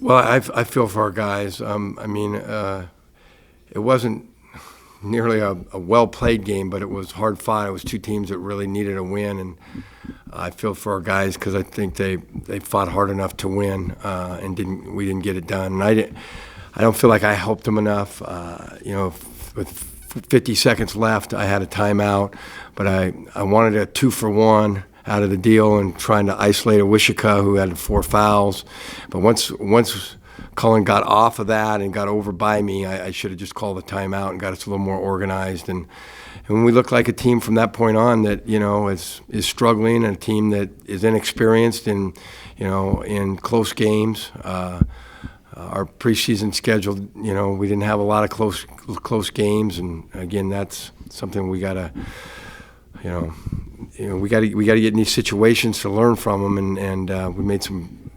Well, I feel for our guys. It wasn't nearly a well-played game, but it was hard fought. It was two teams that really needed a win, and I feel for our guys because I think they fought hard enough to win, and we didn't get it done. And I don't feel like I helped them enough. With 50 seconds left, I had a timeout, but I wanted a 2-for-1 out of the deal and trying to isolate a Wishika who had 4 fouls. But once Cullen got off of that and got over by me, I should have just called a timeout and got us a little more organized. And we looked like a team from that point on that, is struggling, and a team that is inexperienced in close games. Our preseason schedule, we didn't have a lot of close games, and again, that's something we gotta, we gotta get in these situations to learn from them, and we made some,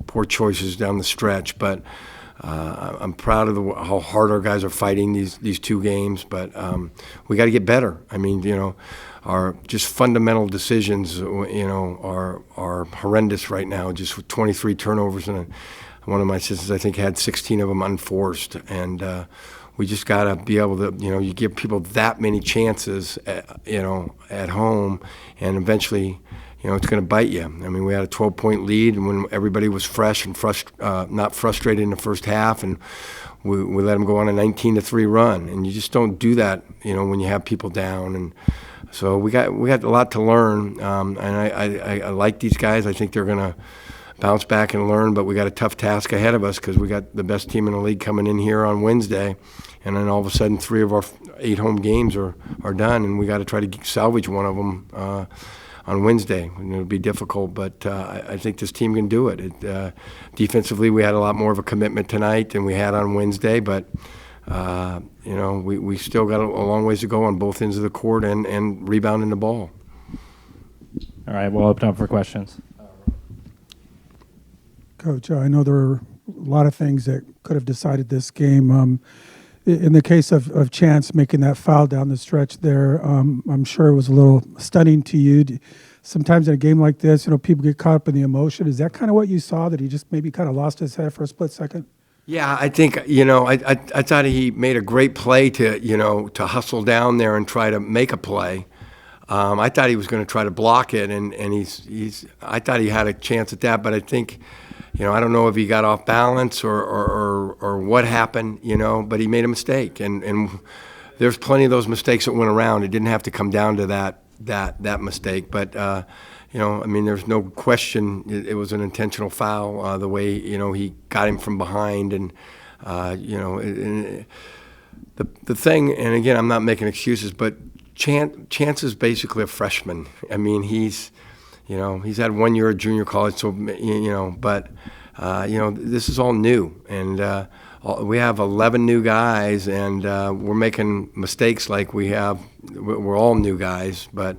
poor choices down the stretch. But I'm proud of how hard our guys are fighting these 2 games, but we got to get better. Our just fundamental decisions, are horrendous right now. Just with 23 turnovers, and one of my assistants, I think, had 16 of them unforced, and we just got to be able to, you give people that many chances, at home, and eventually, it's going to bite you. We had a 12-point lead, and when everybody was fresh and not frustrated in the first half, and we let them go on a 19-3 run, and you just don't do that, when you have people down. And so we got a lot to learn, and I like these guys. I think they're going to bounce back and learn, but we got a tough task ahead of us because we got the best team in the league coming in here on Wednesday, and then all of a sudden 3 of our 8 home games are done, and we got to try to salvage one of them on Wednesday. And it'll be difficult, but I think this team can do it. Defensively, we had a lot more of a commitment tonight than we had on Wednesday, but we still got a long ways to go on both ends of the court and rebounding the ball. All right, we'll open up for questions. Coach, I know there were a lot of things that could have decided this game. In the case of Chance making that foul down the stretch there, I'm sure it was a little stunning to you. Sometimes in a game like this, people get caught up in the emotion. Is that kind of what you saw, that he just maybe kind of lost his head for a split second? Yeah, I think, I thought he made a great play to hustle down there and try to make a play. I thought he was going to try to block it, and I thought he had a chance at that, but I think, I don't know if he got off balance or what happened, but he made a mistake, and there's plenty of those mistakes that went around. It didn't have to come down to that mistake, but there's no question it was an intentional foul, the way he got him from behind, and the thing, and again, I'm not making excuses, but Chance is basically a freshman. He's had 1 year at junior college, so but this is all new, and we have 11 new guys, and we're making mistakes like we're all new guys, but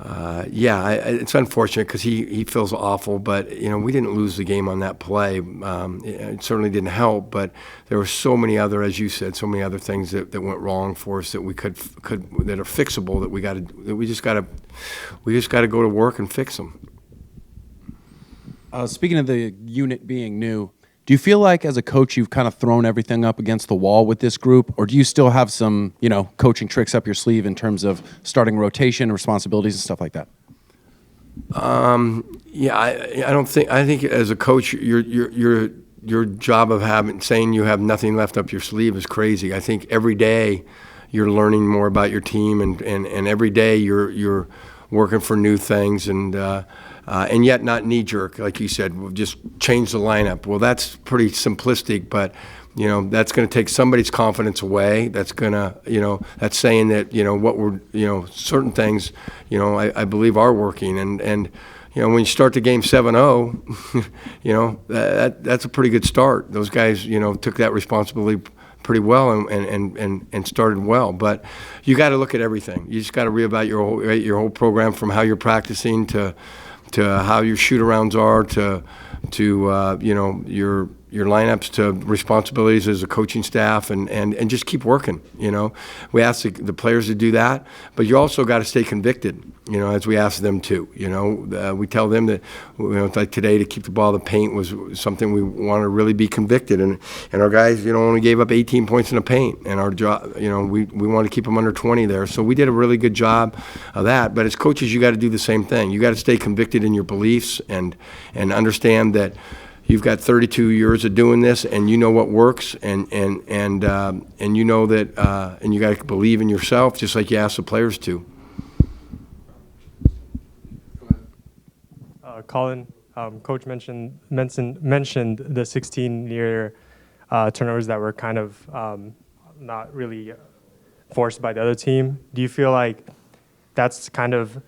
it's unfortunate because he feels awful, but we didn't lose the game on that play. It certainly didn't help, but there were so many other, as you said, so many other things that went wrong for us that we could that are fixable, that we just got to go to work and fix them. Speaking of the unit being new, do you feel like as a coach you've kind of thrown everything up against the wall with this group, or do you still have some, coaching tricks up your sleeve in terms of starting rotation, responsibilities, and stuff like that? I think as a coach, your job of saying you have nothing left up your sleeve is crazy. I think every day you're learning more about your team, and every day you're working for new things, and yet not knee-jerk, like you said, we'll just change the lineup. Well, that's pretty simplistic, but, that's going to take somebody's confidence away. That's going to, that's saying that, what we're, certain things, I believe are working. And when you start the game 7-0, that's a pretty good start. Those guys, took that responsibility pretty well and started well. But you got to look at everything. You just got to reevaluate your whole program, from how you're practicing to how your shoot-arounds are, to your lineups to responsibilities as a coaching staff, and just keep working. We ask the players to do that, but you also got to stay convicted. As we ask them to. We tell them that like today, to keep the ball in the paint was something we want to really be convicted, and our guys only gave up 18 points in the paint, and our job we want to keep them under 20 there. So we did a really good job of that. But as coaches, you got to do the same thing. You got to stay convicted in your beliefs and understand that you've got 32 years of doing this, and you know what works, and you know that, and you got to believe in yourself, just like you ask the players to. Colin, Coach mentioned the 16 near turnovers that were kind of not really forced by the other team. Do you feel like that's kind of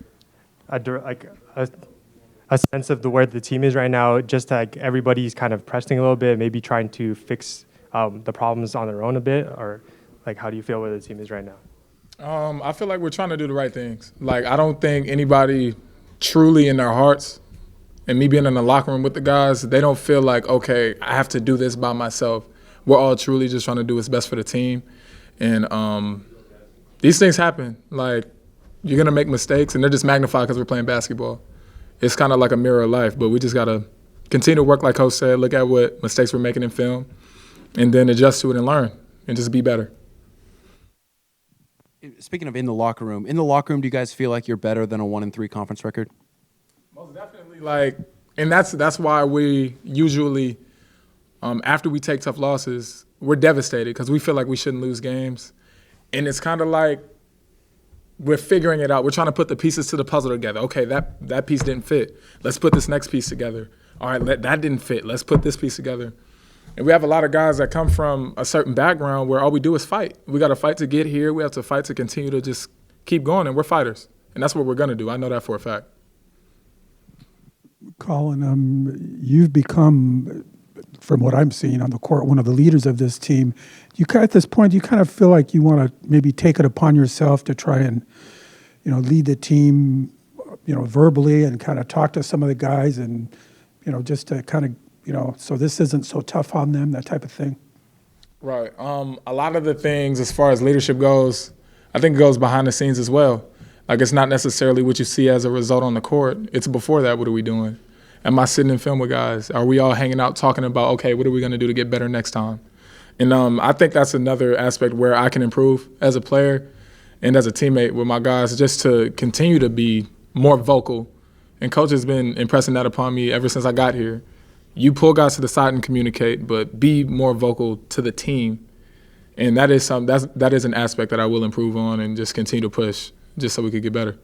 a sense of where the team is right now? Just like everybody's kind of pressing a little bit, maybe trying to fix the problems on their own a bit, or like how do you feel where the team is right now? I feel like we're trying to do the right things. Like, I don't think anybody truly in their hearts, and me being in the locker room with the guys, they don't feel like, okay, I have to do this by myself. We're all truly just trying to do what's best for the team. And these things happen. Like, you're going to make mistakes, and they're just magnified because we're playing basketball. It's kind of like a mirror of life, but we just got to continue to work, like Coach said, look at what mistakes we're making in film, and then adjust to it and learn and just be better. Speaking of in the locker room, do you guys feel like you're better than a 1-3 conference record? Most definitely, and that's why we usually, after we take tough losses, we're devastated because we feel like we shouldn't lose games. And it's kind of like we're figuring it out. We're trying to put the pieces to the puzzle together. Okay, that piece didn't fit. Let's put this next piece together. All right, that didn't fit. Let's put this piece together. And we have a lot of guys that come from a certain background where all we do is fight. We got to fight to get here. We have to fight to continue to just keep going, and we're fighters. And that's what we're going to do. I know that for a fact. Colin, you've become, from what I'm seeing on the court, one of the leaders of this team. At this point, you kind of feel like you want to maybe take it upon yourself to try and, lead the team, verbally, and kind of talk to some of the guys, and, just to kind of, so this isn't so tough on them, that type of thing. Right. A lot of the things as far as leadership goes, I think it goes behind the scenes as well. Like, it's not necessarily what you see as a result on the court. It's before that, what are we doing? Am I sitting in film with guys? Are we all hanging out talking about, okay, what are we going to do to get better next time? And I think that's another aspect where I can improve as a player and as a teammate with my guys, just to continue to be more vocal. And Coach has been impressing that upon me ever since I got here. You pull guys to the side and communicate, but be more vocal to the team. And that is an aspect that I will improve on and just continue to push, just so we could get better.